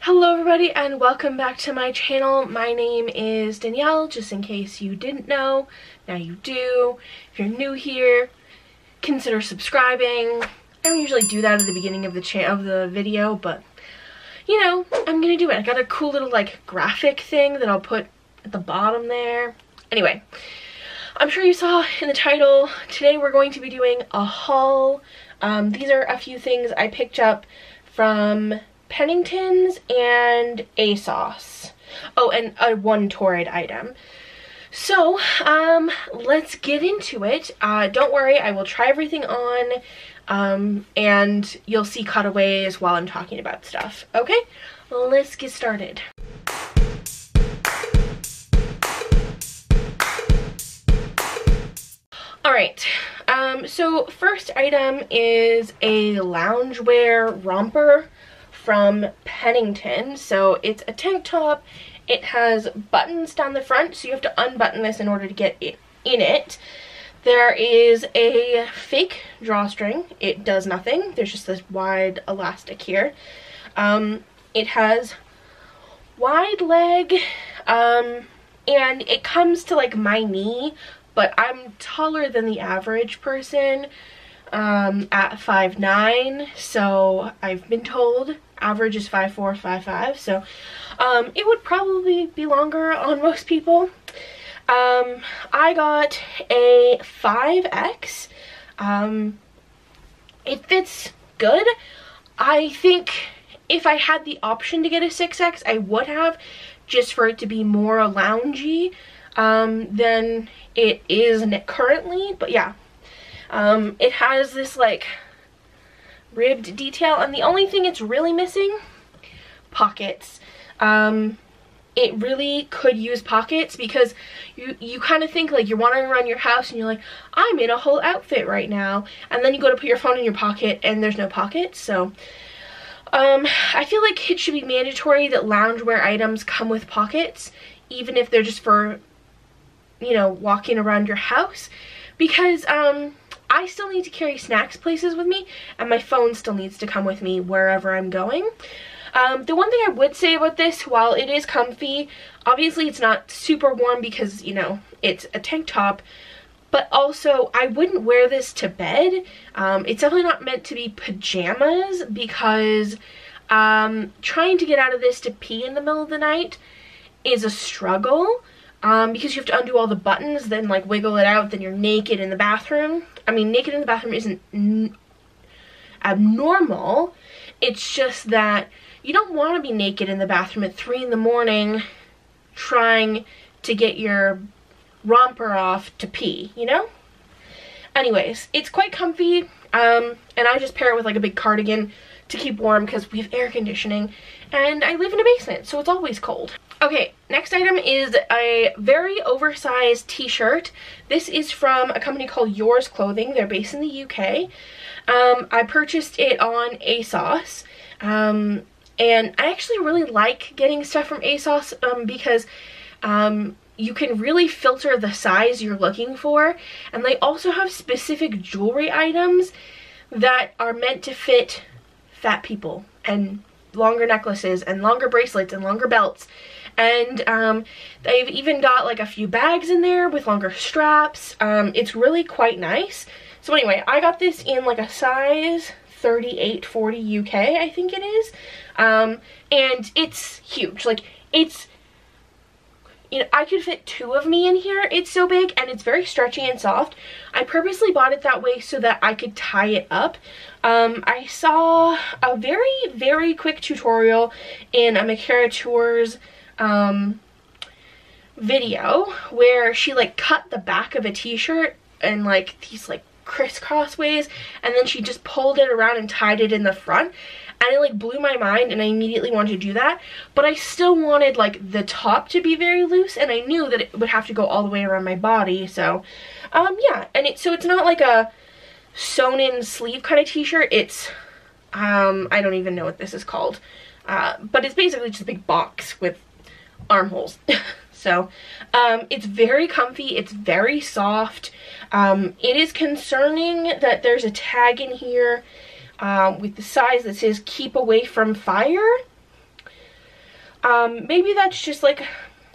Hello everybody and welcome back to my channel. My name is Danielle, just in case you didn't know. Now you do. If you're new here, consider subscribing. I don't usually do that at the beginning of the video, but you know, I'm gonna do it. I got a cool little like graphic thing that I'll put at the bottom there. Anyway, I'm sure you saw in the title, today we're going to be doing a haul. These are a few things I picked up from Penningtons and ASOS. Oh, and one Torrid item. So, let's get into it. Don't worry, I will try everything on, and you'll see cutaways while I'm talking about stuff. Okay, let's get started. Alright, so first item is a loungewear romper from Pennington. So it's a tank top. It has buttons down the front, so you have to unbutton this in order to get it in it. There is a fake drawstring. It does nothing. There's just this wide elastic here. It has wide leg, and it comes to like my knee, but I'm taller than the average person at 5'9", so I've been told average is 5'4", 5'5", so it would probably be longer on most people. I got a 5X. It fits good. I think if I had the option to get a 6X, I would have, just for it to be more loungy than it is currently, but yeah. It has this like ribbed detail, and the only thing it's really missing, pockets. It really could use pockets, because you kind of think like you're wandering around your house and you're like, I'm in a whole outfit right now, and then you go to put your phone in your pocket and there's no pockets. So I feel like it should be mandatory that loungewear items come with pockets, even if they're just for, you know, walking around your house, because I still need to carry snacks places with me, and my phone still needs to come with me wherever I'm going. The one thing I would say about this, while it is comfy, obviously it's not super warm because, you know, it's a tank top, but also I wouldn't wear this to bed. It's definitely not meant to be pajamas, because trying to get out of this to pee in the middle of the night is a struggle. Because you have to undo all the buttons, then like wiggle it out, then you're naked in the bathroom. I mean, naked in the bathroom isn't abnormal. It's just that you don't want to be naked in the bathroom at 3 in the morning trying to get your romper off to pee, you know? Anyways, it's quite comfy, and I just pair it with like a big cardigan to keep warm because we have air conditioning, and I live in a basement, so it's always cold. Okay, next item is a very oversized t-shirt. This is from a company called Yours Clothing. They're based in the UK. I purchased it on ASOS, and I actually really like getting stuff from ASOS because you can really filter the size you're looking for, and they also have specific jewelry items that are meant to fit fat people, and longer necklaces and longer bracelets and longer belts. And they've even got like a few bags in there with longer straps. It's really quite nice. So anyway, I got this in like a size 38-40 UK, I think it is. And it's huge. Like, it's, you know, I could fit 2 of me in here. It's so big, and it's very stretchy and soft. I purposely bought it that way so that I could tie it up. I saw a very, very quick tutorial in a Makara Tours video where she like cut the back of a t-shirt in like these like crisscross ways, and then she just pulled it around and tied it in the front, and it like blew my mind, and I immediately wanted to do that. But I still wanted like the top to be very loose, and I knew that it would have to go all the way around my body. So yeah, and it's not like a sewn in sleeve kind of t-shirt. It's I don't even know what this is called, but it's basically just a big box with armholes. So it's very comfy, it's very soft. It is concerning that there's a tag in here with the size that says keep away from fire. Maybe that's just like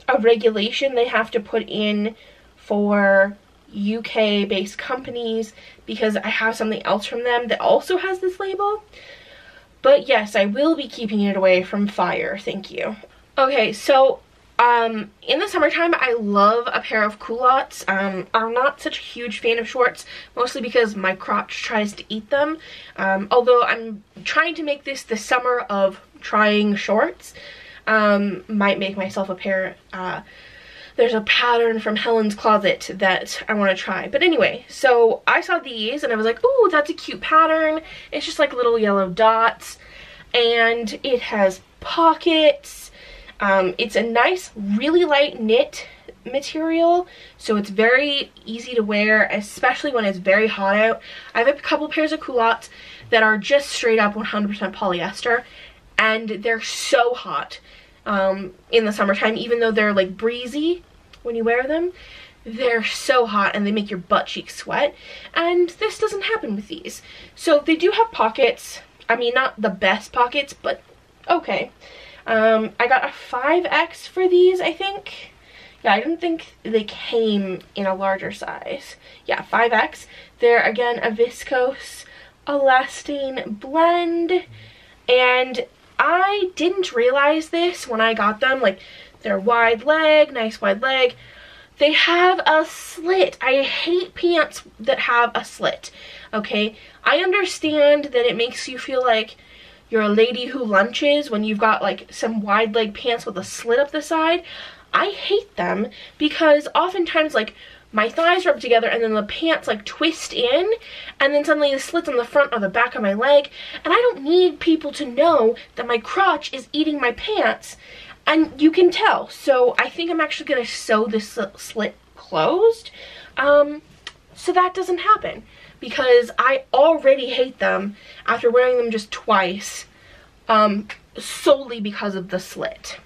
a regulation they have to put in for UK based companies, because I have something else from them that also has this label. But yes, I will be keeping it away from fire, thank you. Okay, so in the summertime, I love a pair of culottes. I'm not such a huge fan of shorts, mostly because my crotch tries to eat them. Although I'm trying to make this the summer of trying shorts. Might make myself a pair. There's a pattern from Helen's Closet that I want to try. But anyway, so I saw these and I was like, ooh, that's a cute pattern. It's just like little yellow dots. And it has pockets. It's a nice, really light knit material, so it's very easy to wear, especially when it's very hot out. I have a couple pairs of culottes that are just straight up 100% polyester, and they're so hot in the summertime. Even though they're like breezy when you wear them, they're so hot and they make your butt cheeks sweat, and this doesn't happen with these. So they do have pockets. I mean, not the best pockets, but okay. I got a 5X for these, I think. Yeah, I didn't think they came in a larger size. Yeah, 5X. They're, again, a viscose elastane blend. And I didn't realize this when I got them. Like, they're wide leg, nice wide leg. They have a slit. I hate pants that have a slit, okay? I understand that it makes you feel like you're a lady who lunches when you've got like some wide leg pants with a slit up the side. I hate them because oftentimes like my thighs rub together and then the pants like twist in, and then suddenly the slit's on the front or the back of my leg, and I don't need people to know that my crotch is eating my pants, and you can tell. So I think I'm actually gonna sew this slit closed so that doesn't happen, because I already hate them after wearing them just twice, solely because of the slit.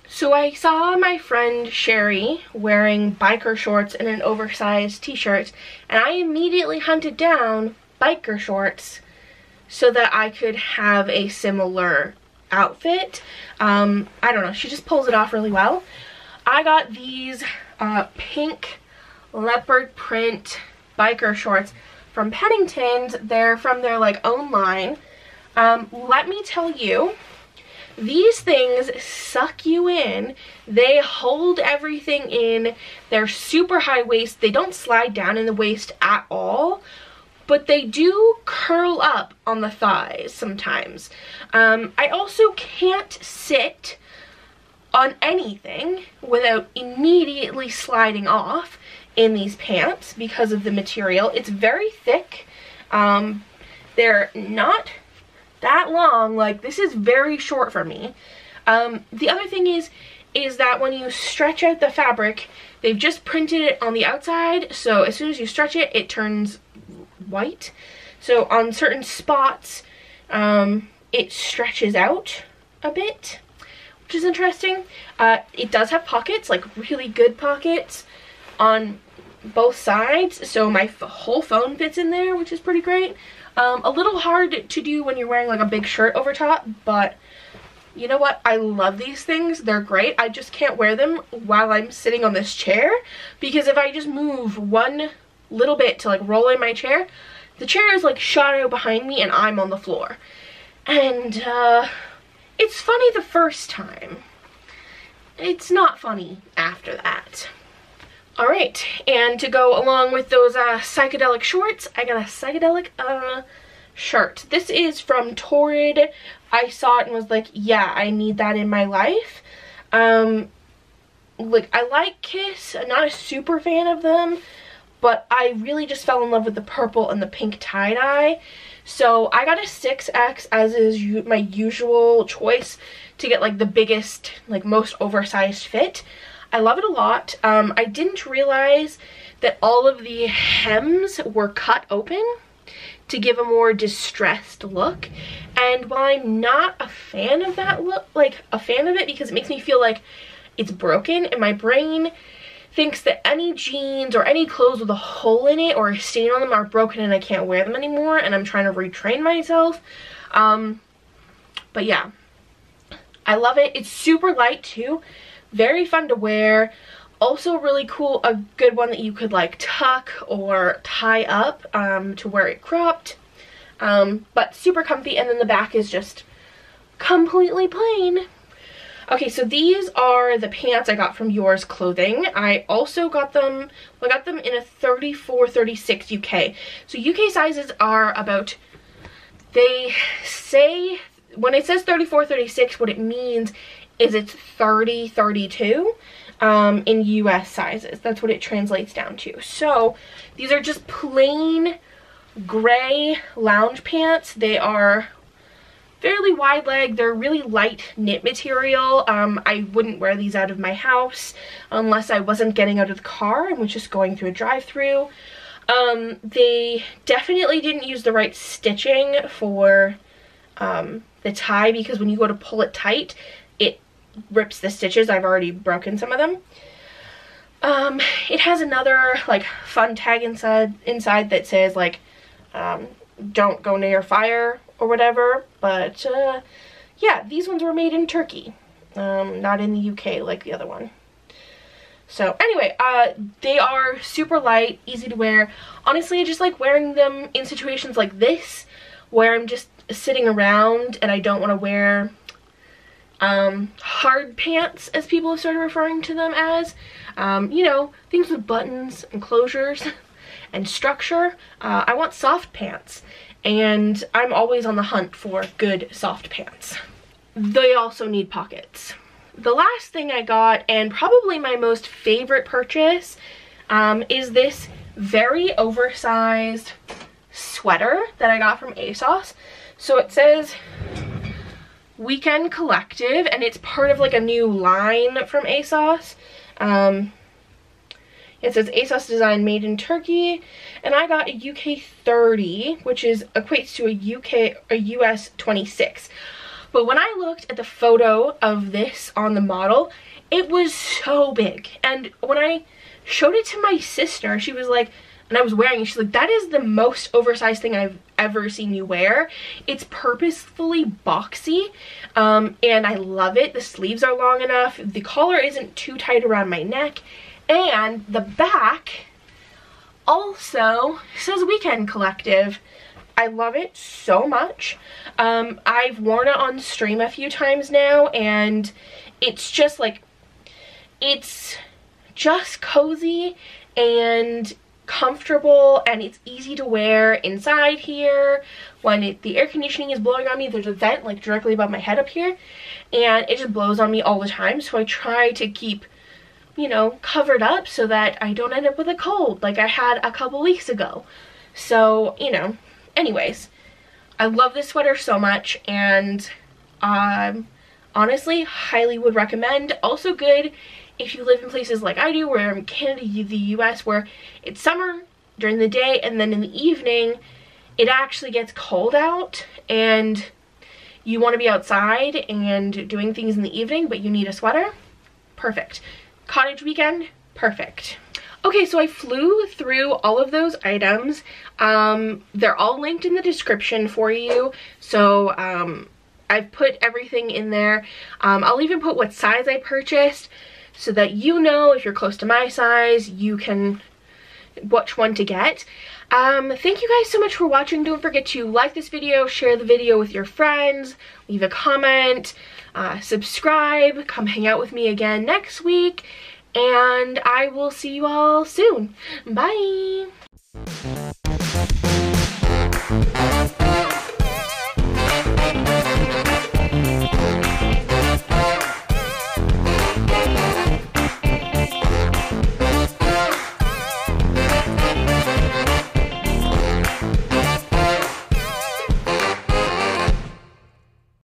So I saw my friend Sherry wearing biker shorts and an oversized t-shirt, and I immediately hunted down biker shorts so that I could have a similar outfit. I don't know, she just pulls it off really well. I got these pink leopard print biker shorts from Penningtons. They're from their like own line. Let me tell you, these things suck you in. They hold everything in. They're super high waist. They don't slide down in the waist at all, but they do curl up on the thighs sometimes. I also can't sit on anything without immediately sliding off in these pants because of the material. It's very thick. They're not that long. Like, this is very short for me. The other thing is that when you stretch out the fabric, they've just printed it on the outside, so as soon as you stretch it, it turns white. So on certain spots, it stretches out a bit, which is interesting. It does have pockets, like really good pockets on both sides, so my whole phone fits in there, which is pretty great. A little hard to do when you're wearing like a big shirt over top, but you know what? I love these things. They're great. I just can't wear them while I'm sitting on this chair, because if I just move one little bit to like roll in my chair, the chair is like shot out behind me and I'm on the floor. And it's funny the first time. It's not funny after that. Alright, and to go along with those psychedelic shorts, I got a psychedelic shirt. This is from Torrid. I saw it and was like, yeah, I need that in my life. Like, I like Kiss. I'm not a super fan of them, but I really just fell in love with the purple and the pink tie-dye. So I got a 6X, as is my usual choice, to get like the biggest, like most oversized fit. I love it a lot. I didn't realize that all of the hems were cut open to give a more distressed look. And while I'm not a fan of that look, like a fan of it because it makes me feel like it's broken, and my brain thinks that any jeans or any clothes with a hole in it or a stain on them are broken and I can't wear them anymore, and I'm trying to retrain myself. But yeah, I love it. It's super light too, very fun to wear. Also really cool, a good one that you could like tuck or tie up to wear it cropped, but super comfy. And then the back is just completely plain. Okay, so these are the pants I got from Yours Clothing. I also got them, I got them in a 34-36 UK. So UK sizes are about, they say, when it says 34-36, what it means is it's 30-32 in US sizes. That's what it translates down to. So these are just plain gray lounge pants. They are fairly wide leg. They're really light knit material. I wouldn't wear these out of my house unless I wasn't getting out of the car and was just going through a drive-through. They definitely didn't use the right stitching for the tie, because when you go to pull it tight, it rips the stitches. I've already broken some of them. It has another like fun tag inside that says like don't go near fire or whatever, but yeah, these ones were made in Turkey, not in the UK like the other one. So anyway, they are super light, easy to wear. Honestly, I just like wearing them in situations like this where I'm just sitting around and I don't want to wear hard pants, as people have started referring to them as, you know, things with buttons and closures and structure. I want soft pants, and I'm always on the hunt for good soft pants. They also need pockets. The last thing I got, and probably my most favorite purchase, is this very oversized sweater that I got from ASOS. So it says Weekend Collective, and it's part of like a new line from ASOS. It says ASOS design made in Turkey, and I got a UK 30, which equates to a US 26. But when I looked at the photo of this on the model, it was so big. And when I showed it to my sister, she was like, and I was wearing it, she's like, that is the most oversized thing I've ever seen you wear. It's purposefully boxy, and I love it. The sleeves are long enough. The collar isn't too tight around my neck. And the back also says Weekend Collective. I love it so much. I've worn it on stream a few times now, and it's just like, it's just cozy and comfortable, and it's easy to wear inside here. When the air conditioning is blowing on me, there's a vent like directly above my head up here, and it just blows on me all the time. So I try to keep, you know, covered up so that I don't end up with a cold like I had a couple weeks ago. So, you know, anyways, I love this sweater so much, and honestly, highly would recommend. Also good if you live in places like I do, where in Canada, the US, where it's summer during the day, and then in the evening it actually gets cold out, and you want to be outside and doing things in the evening, but you need a sweater. Perfect. Cottage weekend, perfect. Okay, so I flew through all of those items. They're all linked in the description for you. So I've put everything in there. I'll even put what size I purchased, so that you know, if you're close to my size, you can which one to get. Thank you guys so much for watching. Don't forget to like this video, share the video with your friends, leave a comment, subscribe, come hang out with me again next week, and I will see you all soon. Bye!